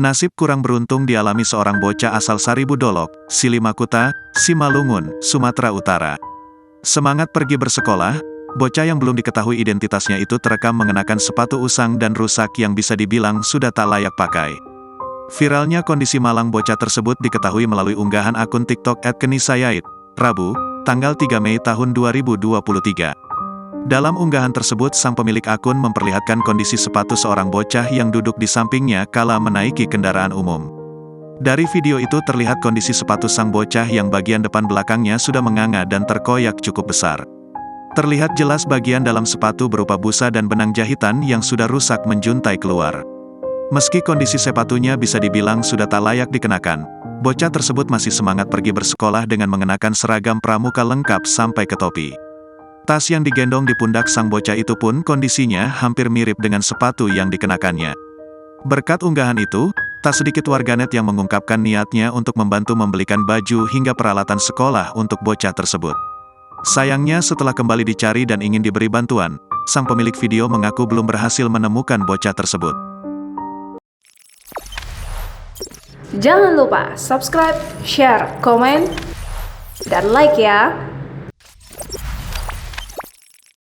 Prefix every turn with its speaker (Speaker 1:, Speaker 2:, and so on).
Speaker 1: Nasib kurang beruntung dialami seorang bocah asal Saribu Dolok, Silimakuta, Simalungun, Sumatera Utara. Semangat pergi bersekolah, bocah yang belum diketahui identitasnya itu terekam mengenakan sepatu usang dan rusak yang bisa dibilang sudah tak layak pakai. Viralnya kondisi malang bocah tersebut diketahui melalui unggahan akun TikTok @kenisayait, Rabu, tanggal 3 Mei tahun 2023. Dalam unggahan tersebut sang pemilik akun memperlihatkan kondisi sepatu seorang bocah yang duduk di sampingnya kala menaiki kendaraan umum. Dari video itu terlihat kondisi sepatu sang bocah yang bagian depan belakangnya sudah menganga dan terkoyak cukup besar. Terlihat jelas bagian dalam sepatu berupa busa dan benang jahitan yang sudah rusak menjuntai keluar. Meski kondisi sepatunya bisa dibilang sudah tak layak dikenakan, bocah tersebut masih semangat pergi bersekolah dengan mengenakan seragam pramuka lengkap sampai ke topi. Tas yang digendong di pundak sang bocah itu pun kondisinya hampir mirip dengan sepatu yang dikenakannya. Berkat unggahan itu, tak sedikit warganet yang mengungkapkan niatnya untuk membantu membelikan baju hingga peralatan sekolah untuk bocah tersebut. Sayangnya setelah kembali dicari dan ingin diberi bantuan, sang pemilik video mengaku belum berhasil menemukan bocah tersebut.
Speaker 2: Jangan lupa subscribe, share, komen, dan like ya!